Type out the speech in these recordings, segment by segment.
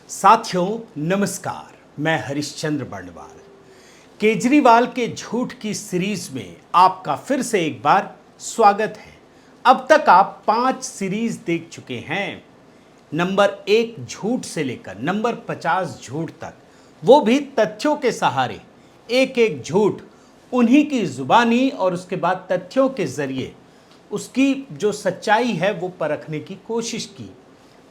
साथियों नमस्कार, मैं हरिश्चंद्र बर्णवाल। केजरीवाल के झूठ की सीरीज में आपका फिर से एक बार स्वागत है। अब तक आप 5 सीरीज देख चुके हैं। नंबर 1 झूठ से लेकर नंबर 50 झूठ तक, वो भी तथ्यों के सहारे। एक एक झूठ उन्हीं की जुबानी और उसके बाद तथ्यों के जरिए उसकी जो सच्चाई है वो परखने की कोशिश की।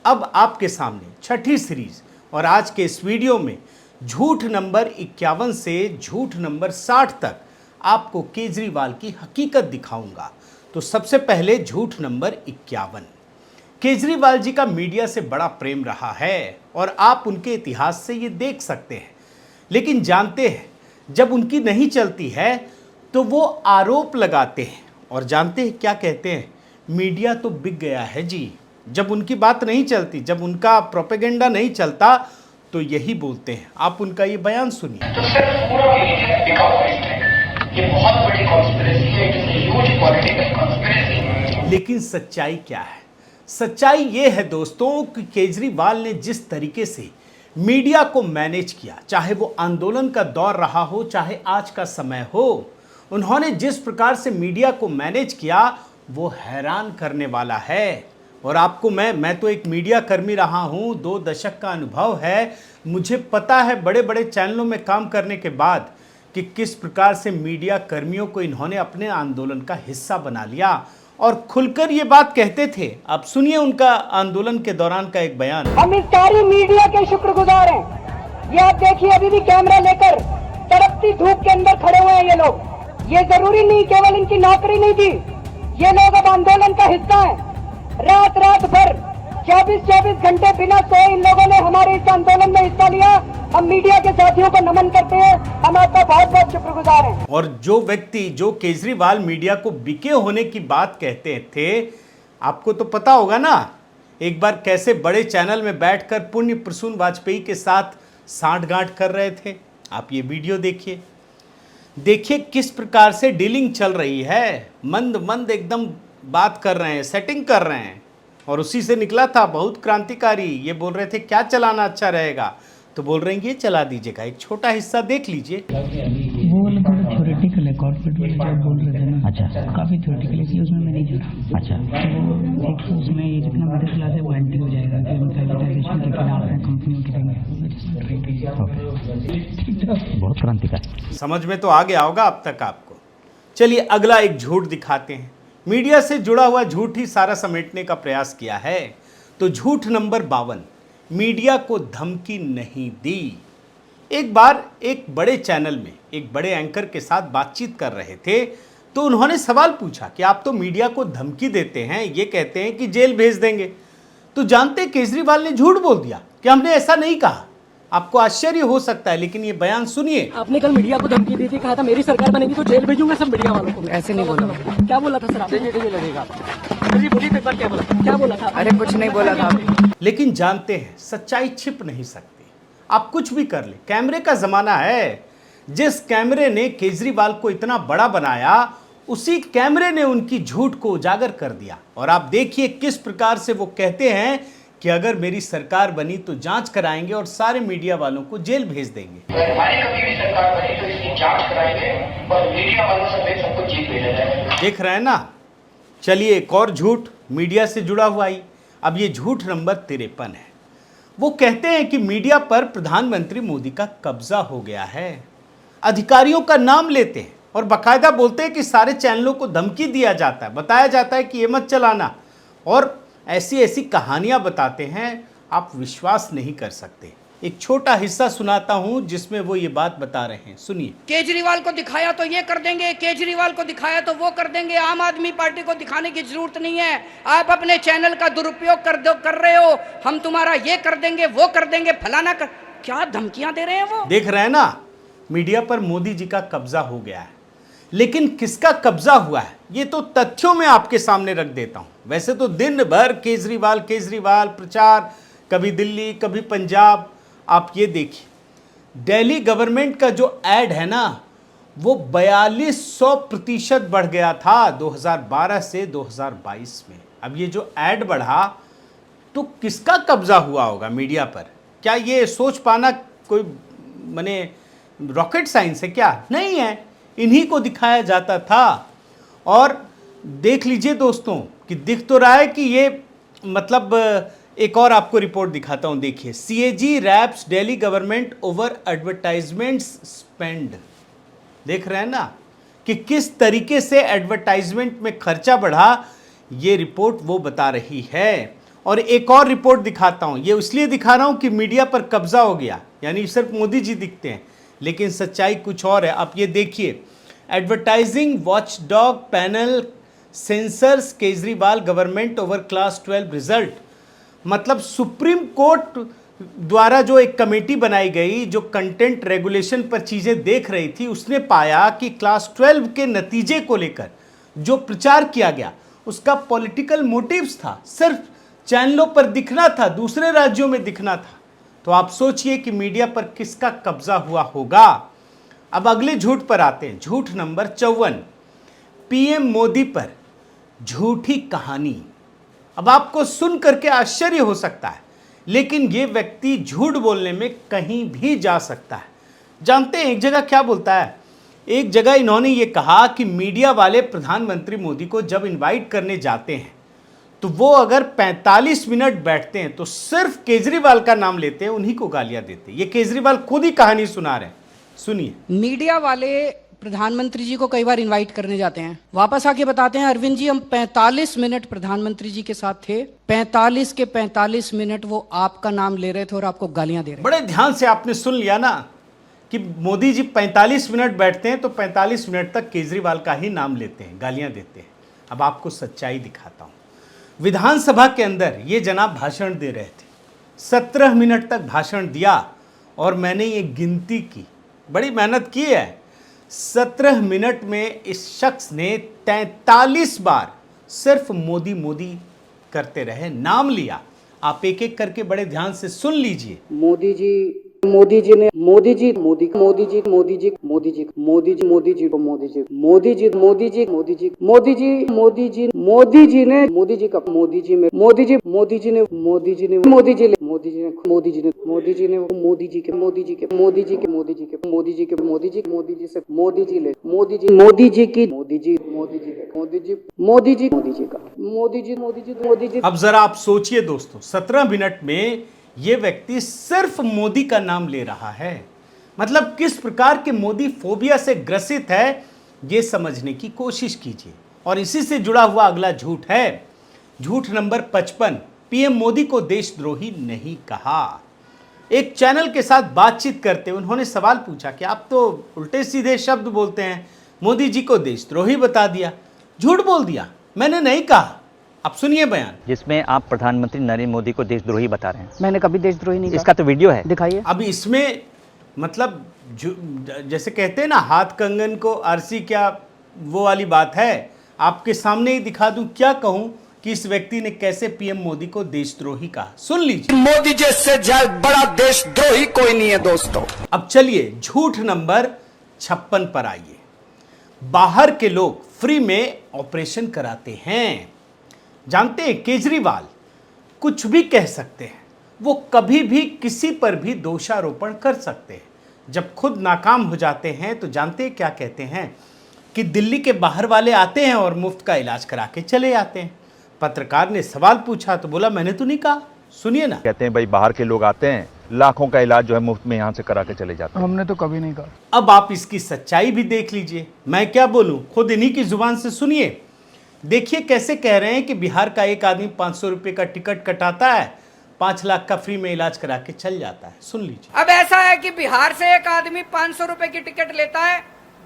अब आपके सामने छठी सीरीज और आज के इस वीडियो में झूठ नंबर 51 से झूठ नंबर 60 तक आपको केजरीवाल की हकीकत दिखाऊंगा। तो सबसे पहले झूठ नंबर 51। केजरीवाल जी का मीडिया से बड़ा प्रेम रहा है और आप उनके इतिहास से ये देख सकते हैं। लेकिन जानते हैं जब उनकी नहीं चलती है तो वो आरोप लगाते हैं और जानते हैं क्या कहते हैं, मीडिया तो बिक गया है जी। जब उनकी बात नहीं चलती, जब उनका प्रोपेगेंडा नहीं चलता तो यही बोलते हैं। आप उनका ये बयान सुनिए। तो सर पूरा मीडिया बिका हुआ है। ये बहुत बड़ी कॉन्स्पिरेसी है, it is a huge political conspiracy. लेकिन सच्चाई क्या है? सच्चाई ये है दोस्तों कि केजरीवाल ने जिस तरीके से मीडिया को मैनेज किया, चाहे वो आंदोलन का दौर रहा हो चाहे आज का समय हो, उन्होंने जिस प्रकार से मीडिया को मैनेज किया वो हैरान करने वाला है। और आपको मैं तो एक मीडिया कर्मी रहा हूं, 2 दशक का अनुभव है। मुझे पता है बड़े बड़े चैनलों में काम करने के बाद कि किस प्रकार से मीडिया कर्मियों को इन्होंने अपने आंदोलन का हिस्सा बना लिया और खुलकर ये बात कहते थे। आप सुनिए उनका आंदोलन के दौरान का एक बयान। हम इस सारी मीडिया के शुक्रगुजार हैं। ये आप देखिए, अभी भी कैमरा लेकर तड़पती धूप के अंदर खड़े हुए हैं ये लोग। ये जरूरी नहीं केवल इनकी नौकरी नहीं थी, ये लोग अब आंदोलन का हिस्सा हैं। रात रात भर 24-24 घंटे बिना सोए इन लोगों ने हमारे इस आंदोलन में हिस्सा लिया। हम मीडिया के साथियों को नमन करते हैं, हम आपका बहुत बहुत शुक्रगुजार हैं। और जो व्यक्ति जो केजरीवाल मीडिया को बिके होने की बात कहते थे, आपको तो पता होगा ना एक बार कैसे बड़े चैनल में बैठकर पुण्य प्रसून वाजपेयी के साथ सांठगांठ कर रहे थे। आप ये वीडियो देखिए, देखिए किस प्रकार से डीलिंग चल रही है। मंद मंद एकदम बात कर रहे हैं, सेटिंग कर रहे हैं। और उसी से निकला था बहुत क्रांतिकारी। ये बोल रहे थे क्या चलाना अच्छा रहेगा, तो बोल रहे हैं ये चला दीजिएगा। एक छोटा हिस्सा देख लीजिए। वो वाला थोड़ा थ्योरेटिकल है, कॉर्पोरेट वाले जो बोल रहे थे ना। अच्छा, काफी थ्योरेटिकल है, उसमें मैं नहीं जुड़ा। अच्छा, तो एक तो उसमें ये जितना मिडिल क्लास है वो एंटी हो जाएगा कि हम प्राइवेटाइजेशन के खिलाफ हैं, कंपनियों के देंगे। बहुत क्रांतिकारी। समझ में तो आ गया होगा अब तक आपको। चलिए अगला एक झूठ दिखाते हैं। मीडिया से जुड़ा हुआ झूठ ही सारा समेटने का प्रयास किया है। तो झूठ नंबर 52, मीडिया को धमकी नहीं दी। एक बार एक बड़े चैनल में एक बड़े एंकर के साथ बातचीत कर रहे थे तो उन्होंने सवाल पूछा कि आप तो मीडिया को धमकी देते हैं, ये कहते हैं कि जेल भेज देंगे। तो जानते केजरीवाल ने झूठ बोल दिया कि हमने ऐसा नहीं कहा। आपको आश्चर्य हो सकता है लेकिन ये बयान सुनिए। आपने कल मीडिया को धमकी दी थी, कहा था मेरी सरकार बनेगी तो जेल भेजूंगा सब मीडिया वालों को। ऐसे नहीं बोला। क्या बोला था सर आपने? लड़ेगा क्या बोला था? अरे कुछ नहीं बोला था। लेकिन जानते हैं सच्चाई छिप नहीं सकती। आप कुछ भी कर ले, कैमरे का जमाना है। जिस कैमरे ने केजरीवाल को इतना बड़ा बनाया उसी कैमरे ने उनकी झूठ को उजागर कर दिया। और आप देखिए किस प्रकार से वो कहते हैं कि अगर मेरी सरकार बनी तो जांच कराएंगे और सारे मीडिया वालों को जेल भेज देंगे। अगर हमारी कभी भी सरकार बनी तो इसकी जांच कराएंगे और मीडिया वालों समेत सबको जेल भेजा जाएगा। देख रहे हैं ना। चलिए एक और झूठ मीडिया से जुड़ा हुआ ही। अब ये झूठ नंबर 53 है। वो कहते हैं कि मीडिया पर प्रधानमंत्री मोदी का कब्जा हो गया है। अधिकारियों का नाम लेते हैं और बाकायदा बोलते हैं कि सारे चैनलों को धमकी दिया जाता है, बताया जाता है कि ये मत चलाना, और ऐसी ऐसी कहानियां बताते हैं आप विश्वास नहीं कर सकते। एक छोटा हिस्सा सुनाता हूं जिसमें वो ये बात बता रहे हैं, सुनिए। केजरीवाल को दिखाया तो ये कर देंगे, केजरीवाल को दिखाया तो वो कर देंगे, आम आदमी पार्टी को दिखाने की जरूरत नहीं है। आप अपने चैनल का दुरुपयोग कर रहे हो, हम तुम्हारा ये कर देंगे वो कर देंगे फलाना कर। क्या धमकियां दे रहे हैं वो। देख रहे हैं ना, मीडिया पर मोदी जी का कब्जा हो गया है। लेकिन किसका कब्जा हुआ है ये तो तथ्यों में आपके सामने रख देता हूं। वैसे तो दिन भर केजरीवाल केजरीवाल प्रचार, कभी दिल्ली कभी पंजाब। आप ये देखिए दिल्ली गवर्नमेंट का जो एड है ना वो 4200% बढ़ गया था 2012 से 2022 में। अब ये जो एड बढ़ा तो किसका कब्जा हुआ होगा मीडिया पर? क्या ये सोच पाना कोई माने रॉकेट साइंस है क्या? नहीं है, इन्हीं को दिखाया जाता था। और देख लीजिए दोस्तों कि दिख तो रहा है कि ये मतलब एक और आपको रिपोर्ट दिखाता हूं, देखिए, CAG raps Delhi government over advertisements spend. देख रहे हैं ना कि किस तरीके से एडवर्टाइजमेंट में खर्चा बढ़ा, ये रिपोर्ट वो बता रही है। और एक और रिपोर्ट दिखाता हूं, ये इसलिए दिखा रहा हूं कि मीडिया पर कब्जा हो गया, यानी सिर्फ मोदी जी दिखते हैं, लेकिन सच्चाई कुछ और है। आप ये देखिए, advertising watchdog panel sensors Kejriwal government over class 12 result. मतलब सुप्रीम कोर्ट द्वारा जो एक कमेटी बनाई गई जो कंटेंट रेगुलेशन पर चीज़ें देख रही थी, उसने पाया कि क्लास 12 के नतीजे को लेकर जो प्रचार किया गया उसका पॉलिटिकल मोटिव्स था, सिर्फ चैनलों पर दिखना था, दूसरे राज्यों में दिखना था। तो आप सोचिए कि मीडिया पर किसका कब्जा हुआ होगा। अब अगले झूठ पर आते हैं, झूठ नंबर 54, PM मोदी पर झूठी कहानी। अब आपको सुन करके आश्चर्य हो सकता है, लेकिन ये व्यक्ति झूठ बोलने में कहीं भी जा सकता है। जानते हैं एक जगह क्या बोलता है? एक जगह इन्होंने ये कहा कि मीडिया वाले प्रधानमंत्री मोदी को जब इनवाइट करने जाते हैं तो वो अगर 45 मिनट बैठते हैं तो सिर्फ केजरीवाल का नाम लेते हैं, उन्हीं को गालियां देते हैं। ये केजरीवाल खुद ही कहानी सुना रहे हैं, सुनिए। मीडिया वाले प्रधानमंत्री जी को कई बार इनवाइट करने जाते हैं, वापस आके बताते हैं अरविंद जी हम 45 मिनट प्रधानमंत्री जी के साथ थे, 45 के 45 मिनट वो आपका नाम ले रहे थे और आपको गालियां दे रहे थे। बड़े ध्यान से आपने सुन लिया ना कि मोदी जी 45 मिनट बैठते हैं तो 45 मिनट तक केजरीवाल का ही नाम लेते हैं, गालियां देते हैं। अब आपको सच्चाई दिखाता हूं। विधानसभा के अंदर ये जनाब भाषण दे रहे थे, 17 मिनट तक भाषण दिया और मैंने ये गिनती की, बड़ी मेहनत की है। 17 मिनट में इस शख्स ने 43 बार सिर्फ मोदी मोदी करते रहे, नाम लिया। आप एक एक करके बड़े ध्यान से सुन लीजिए। मोदी जी मोदी जी ने मोदी जी मोदी मोदी जी मोदी जी मोदी जी मोदी जी मोदी जी को मोदी जी मोदी जी मोदी जी मोदी जी मोदी जी मोदी जी मोदी जी ने मोदी जी का मोदी जी में मोदी जी मोदी जी ने मोदी जी ने मोदी जी ने मोदी जी ने मोदी जी ने मोदी जी ने मोदी जी के मोदी जी के मोदी जी के मोदी जी के मोदी जी के मोदी जी मोदी जी से मोदी जी ले मोदी जी की मोदी जी मोदी जी के मोदी जी मोदी जी मोदी जी का मोदी जी मोदी जी मोदी जी। अब जरा आप सोचिए दोस्तों, 17 मिनट में ये व्यक्ति सिर्फ मोदी का नाम ले रहा है। मतलब किस प्रकार के मोदी फोबिया से ग्रसित है, ये समझने की कोशिश कीजिए। और इसी से जुड़ा हुआ अगला झूठ है, झूठ नंबर 55, PM मोदी को देशद्रोही नहीं कहा। एक चैनल के साथ बातचीत करते उन्होंने सवाल पूछा कि आप तो उल्टे सीधे शब्द बोलते हैं, मोदी जी को देशद्रोही बता दिया, झूठ बोल दिया, मैंने नहीं कहा। अब सुनिए बयान, जिसमें आप प्रधानमंत्री नरेंद्र मोदी को देशद्रोही बता रहे हैं। मैंने कभी देशद्रोही नहीं इसका तो वीडियो है, दिखाइए। अब इसमें मतलब जैसे कहते हैं ना, हाथ कंगन को आरसी, क्या वो वाली बात है? आपके सामने ही दिखा दूं, क्या कहूं कि इस व्यक्ति ने कैसे PM मोदी को देशद्रोही कहा। सुन लीजिए। मोदी जैसे बड़ा देशद्रोही कोई नहीं है दोस्तों। अब चलिए झूठ नंबर 56 पर आइए। बाहर के लोग फ्री में ऑपरेशन कराते हैं। जानते हैं केजरीवाल कुछ भी कह सकते हैं, वो कभी भी किसी पर भी दोषारोपण कर सकते हैं। जब खुद नाकाम हो जाते हैं तो जानते हैं क्या कहते हैं कि दिल्ली के बाहर वाले आते हैं और मुफ्त का इलाज करा के चले जाते हैं। पत्रकार ने सवाल पूछा तो बोला मैंने तो नहीं कहा। सुनिए ना, कहते हैं भाई बाहर के लोग आते हैं, लाखों का इलाज जो है मुफ्त में यहाँ से करा के चले जाते हैं। हमने तो कभी नहीं कहा। अब आप इसकी सच्चाई भी देख लीजिए, मैं क्या बोलूं, खुद इन्हीं की जुबान से सुनिए। देखिए कैसे कह रहे हैं कि बिहार का एक आदमी 500 रुपये का टिकट कटाता है, 5 लाख का फ्री में इलाज करा के चल जाता है। सुन लीजिए। अब ऐसा है कि बिहार से एक आदमी 500 रुपए की टिकट लेता है,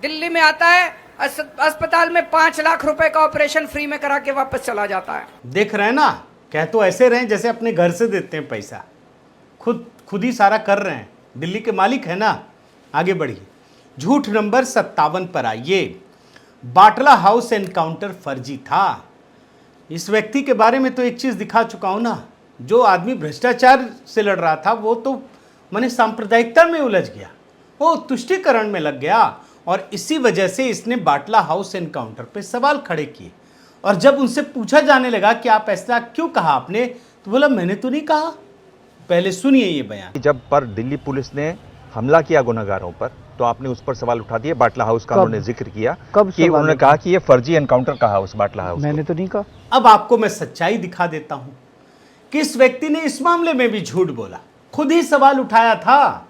दिल्ली में आता है, अस्पताल में 5 लाख रुपए का ऑपरेशन फ्री में करा के वापस चला जाता है। देख रहे हैं ना, कह तो ऐसे रहे जैसे अपने घर से देते हैं पैसा, खुद ही सारा कर रहे हैं, दिल्ली के मालिक है ना। आगे बढ़िए, झूठ नंबर 57 पर आइए। बाटला हाउस एनकाउंटर फर्जी था। इस व्यक्ति के बारे में तो एक चीज दिखा चुका हूं ना, जो आदमी भ्रष्टाचार से लड़ रहा था वो तो माने सांप्रदायिकता में उलझ गया, वो तुष्टीकरण में लग गया, और इसी वजह से इसने बाटला हाउस एनकाउंटर पे सवाल खड़े किए। और जब उनसे पूछा जाने लगा कि आप ऐसा क्यों कहा आपने, तो बोला मैंने तो नहीं कहा। पहले सुनिए ये बयान। जब पर दिल्ली पुलिस ने हमला किया गुनहगारों पर तो आपने उस पर सवाल उठा दिए। बाटला हाउस का उन्होंने जिक्र किया कि उन्होंने कहा कि ये फर्जी एनकाउंटर का हाउस बाटला हाउस। मैंने तो नहीं कहा। अब आपको मैं सच्चाई दिखा देता हूं कि इस व्यक्ति ने इस मामले में भी झूठ बोला, खुद ही सवाल उठाया था।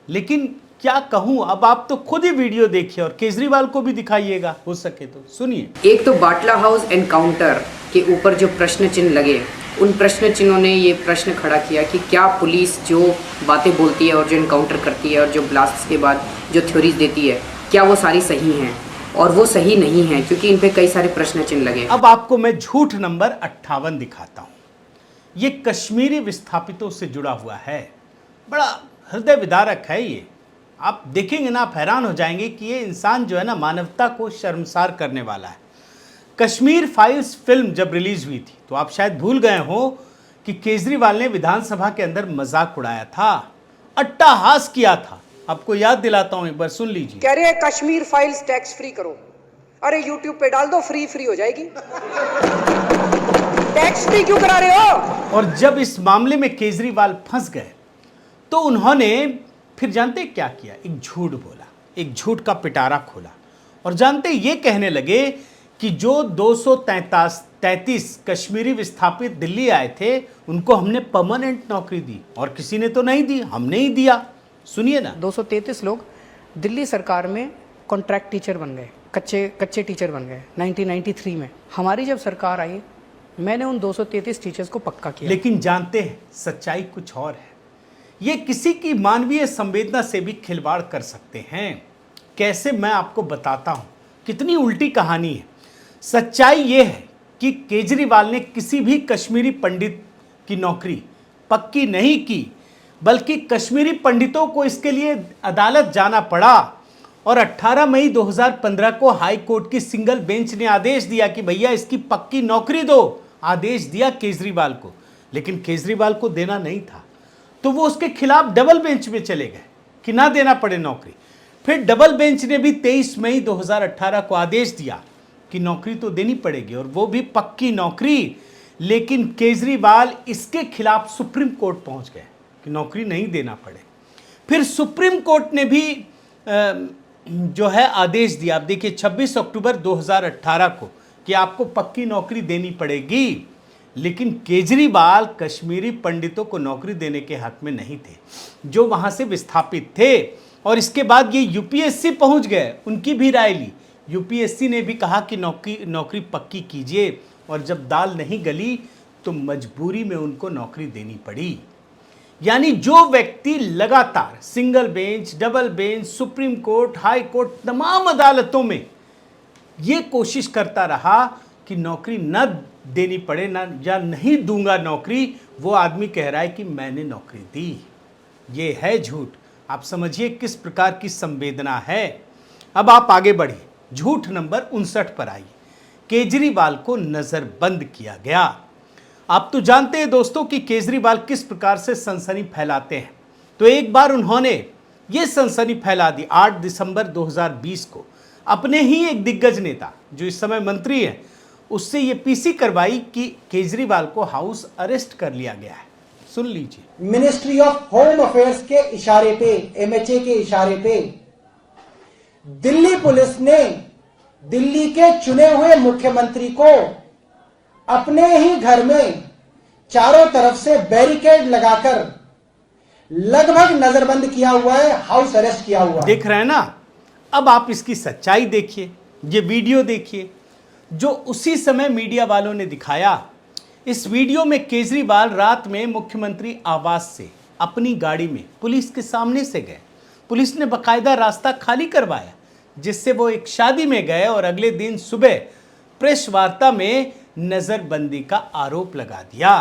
लेकिन क्या कहूं, अब आप तो खुद ही वीडियो देखिए और केजरीवाल को भी दिखाइएगा हो सके तो। सुनिए। एक तो बाटला हाउस एनकाउंटर के ऊपर जो प्रश्न चिन्ह लगे, उन प्रश्न चिन्हों ने ये प्रश्न खड़ा किया कि क्या पुलिस जो बातें बोलती है और जो एनकाउंटर करती है और जो ब्लास्ट के बाद जो थ्योरीज देती है, क्या वो सारी सही हैं? और वो सही नहीं है, क्योंकि इन पे कई सारे प्रश्न चिन्ह लगे। अब आपको मैं झूठ नंबर 58 दिखाता हूं। ये कश्मीरी विस्थापितों से जुड़ा हुआ है, बड़ा हृदय विदारक है ये। आप देखेंगे ना, आप हैरान हो जाएंगे कि ये इंसान जो है ना, मानवता को शर्मसार करने वाला है। कश्मीर फाइल्स फिल्म जब रिलीज हुई थी तो आप शायद भूल गए हो कि केजरीवाल ने विधानसभा के अंदर मजाक उड़ाया था, अट्टहास किया था। आपको याद दिलाता हूं, एक बार सुन लीजिए। कह रहे हैं कश्मीर फाइल्स टैक्स फ्री करो। अरे यूट्यूब पे डाल दो, फ्री हो जाएगी। टैक्स फ्री क्यों करा रहे हो? और जब इस मामले में केजरीवाल फंस गए तो उन्होंने फिर जानते क्या किया, एक झूठ बोला, एक झूठ का पिटारा खोला। और जानते ये कहने लगे कि जो 233 कश्मीरी विस्थापित दिल्ली आए थे उनको हमने परमानेंट नौकरी दी और किसी ने तो नहीं दी, हमने ही दिया। सुनिए ना। 233 लोग दिल्ली सरकार में कॉन्ट्रैक्ट टीचर बन गए, कच्चे टीचर बन गए 1993 में। हमारी जब सरकार आई, मैंने उन 233 टीचर्स को पक्का किया। लेकिन जानते हैं सच्चाई कुछ और है। ये किसी की मानवीय संवेदना से भी खिलवाड़ कर सकते हैं। कैसे, मैं आपको बताता हूं। कितनी उल्टी कहानी है। सच्चाई ये है कि केजरीवाल ने किसी भी कश्मीरी पंडित की नौकरी पक्की नहीं की, बल्कि कश्मीरी पंडितों को इसके लिए अदालत जाना पड़ा। और 18 मई 2015 को हाई कोर्ट की सिंगल बेंच ने आदेश दिया कि भैया इसकी पक्की नौकरी दो। आदेश दिया केजरीवाल को, लेकिन केजरीवाल को देना नहीं था, तो वो उसके खिलाफ डबल बेंच में चले गए कि ना देना पड़े नौकरी। फिर डबल बेंच ने भी 23 मई 2018 को आदेश दिया कि नौकरी तो देनी पड़ेगी, और वो भी पक्की नौकरी। लेकिन केजरीवाल इसके खिलाफ सुप्रीम कोर्ट पहुंच गए कि नौकरी नहीं देना पड़े। फिर सुप्रीम कोर्ट ने भी जो है आदेश दिया। आप देखिए 26 अक्टूबर 2018 को कि आपको पक्की नौकरी देनी पड़ेगी। लेकिन केजरीवाल कश्मीरी पंडितों को नौकरी देने के हक में नहीं थे, जो वहां से विस्थापित थे। और इसके बाद ये यूपीएससी पहुंच गए, उनकी भी राय ली। यूपीएससी ने भी कहा कि नौकरी पक्की कीजिए, और जब दाल नहीं गली तो मजबूरी में उनको नौकरी देनी पड़ी। यानी जो व्यक्ति लगातार single bench, double bench, supreme court, high court, तमाम अदालतों में ये कोशिश करता रहा कि नौकरी न देनी पड़े, ना या नहीं दूंगा नौकरी, वो आदमी कह रहा है कि मैंने नौकरी दी। ये है झूठ। आप समझिए किस प्रकार की संवेदना है। अब आप आगे बढ़िए, झूठ नंबर 59 पर आइए। केजरीवाल को नजरबंद किया गया। आप तो जानते हैं दोस्तों कि केजरीवाल किस प्रकार से सनसनी फैलाते हैं। तो एक बार उन्होंने ये सनसनी फैला दी 8 दिसंबर 2020 को। अपने ही एक दिग्गज नेता जो इस समय मंत्री है, उससे ये पीसी करवाई कि केजरीवाल को हाउस अरेस्ट कर लिया गया है। सुन लीजिए। मिनिस्ट्री ऑफ होम अफेयर्स के इशारे पे, एमएचए के इशारे पे दिल्ली पुलिस ने दिल्ली के चुने हुए मुख्यमंत्री को अपने ही घर में चारों तरफ से बैरिकेड लगाकर लगभग नजरबंद किया हुआ है, हाउस अरेस्ट किया हुआ है। देख रहे हैं ना। अब आप इसकी सच्चाई देखिए, ये वीडियो देखिए जो उसी समय मीडिया वालों ने दिखाया। इस वीडियो में केजरीवाल रात में मुख्यमंत्री आवास से अपनी गाड़ी में पुलिस के सामने से गए। पुलिस ने बकायदा रास्ता खाली करवाया, जिससे वो एक शादी में गए और अगले दिन सुबह प्रेस वार्ता में नजरबंदी का आरोप लगा दिया।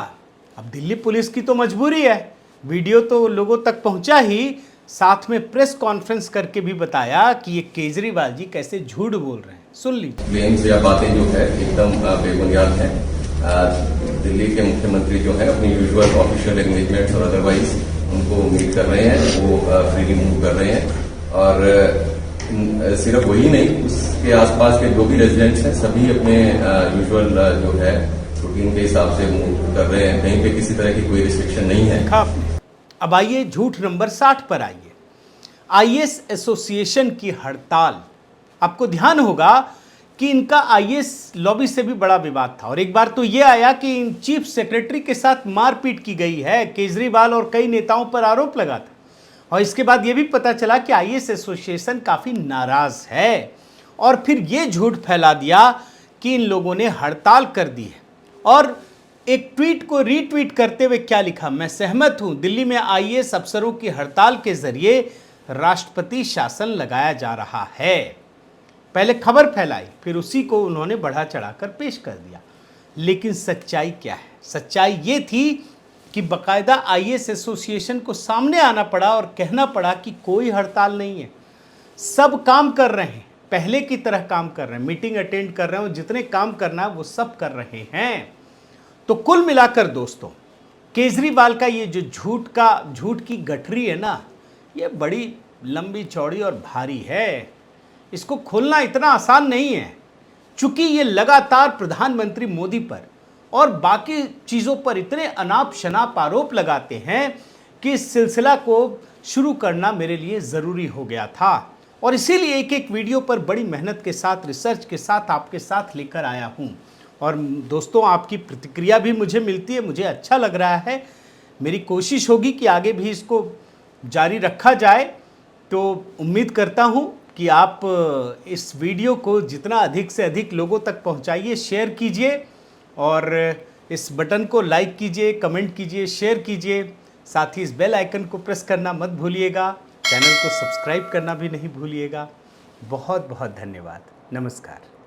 अब दिल्ली पुलिस की तो मजबूरी है, वीडियो तो लोगों तक पहुंचा ही, साथ में प्रेस कॉन्फ्रेंस करके भी बताया कि ये केजरीवाल जी कैसे झूठ बोल रहे हैं। सुन लीजिए। क्लेम्स या बातें जो है एकदम बेबुनियाद हैं। दिल्ली के मुख्यमंत्री जो है अपनी यूजुअल ऑफिशियल एंगेजमेंट्स और अदरवाइज उनको मीट कर रहे हैं, वो फ्रीली मूव कर रहे हैं। और सिर्फ वही नहीं, उसके आसपास के जो भी रेजिडेंट्स हैं सभी अपने यूजुअल जो है रूटीन के हिसाब से मूव कर रहे हैं। कहीं पे किसी तरह की कोई रिस्ट्रिक्शन नहीं है। अब आइए झूठ नंबर 60 पर आइए। आईएएस एसोसिएशन की हड़ताल। आपको ध्यान होगा कि इनका आईएएस लॉबी से भी बड़ा विवाद था, और एक बार तो यह आया कि इन चीफ सेक्रेटरी के साथ मारपीट की गई है, केजरीवाल और कई नेताओं पर आरोप लगा था। और इसके बाद यह भी पता चला कि आईएएस एसोसिएशन काफी नाराज है, और फिर यह झूठ फैला दिया कि इन लोगों ने हड़ताल कर दी है। और एक ट्वीट को रीट्वीट करते हुए क्या लिखा, मैं सहमत हूं, दिल्ली में आईएएस अफसरों की हड़ताल के जरिए राष्ट्रपति शासन लगाया जा रहा है। पहले खबर फैलाई, फिर उसी को उन्होंने बढ़ा चढ़ाकर पेश कर दिया। लेकिन सच्चाई क्या है? सच्चाई ये थी कि बकायदा आईएएस एसोसिएशन को सामने आना पड़ा और कहना पड़ा कि कोई हड़ताल नहीं है, सब काम कर रहे हैं, पहले की तरह काम कर रहे हैं, मीटिंग अटेंड कर रहे हैं, जितने काम करना है वो सब कर रहे हैं। तो कुल मिलाकर दोस्तों, केजरीवाल का ये जो झूठ की गठरी है ना, ये बड़ी लंबी चौड़ी और भारी है। इसको खोलना इतना आसान नहीं है, चूंकि ये लगातार प्रधानमंत्री मोदी पर और बाकी चीज़ों पर इतने अनाप शनाप आरोप लगाते हैं कि इस सिलसिला को शुरू करना मेरे लिए ज़रूरी हो गया था। और इसीलिए एक एक वीडियो पर बड़ी मेहनत के साथ, रिसर्च के साथ आपके साथ लेकर आया हूँ। और दोस्तों, आपकी प्रतिक्रिया भी मुझे मिलती है, मुझे अच्छा लग रहा है। मेरी कोशिश होगी कि आगे भी इसको जारी रखा जाए। तो उम्मीद करता हूँ कि आप इस वीडियो को जितना अधिक से अधिक लोगों तक पहुँचाइए, शेयर कीजिए, और इस बटन को लाइक कीजिए, कमेंट कीजिए, शेयर कीजिए। साथ ही इस बेल आइकन को प्रेस करना मत भूलिएगा, चैनल को सब्सक्राइब करना भी नहीं भूलिएगा। बहुत बहुत धन्यवाद। नमस्कार।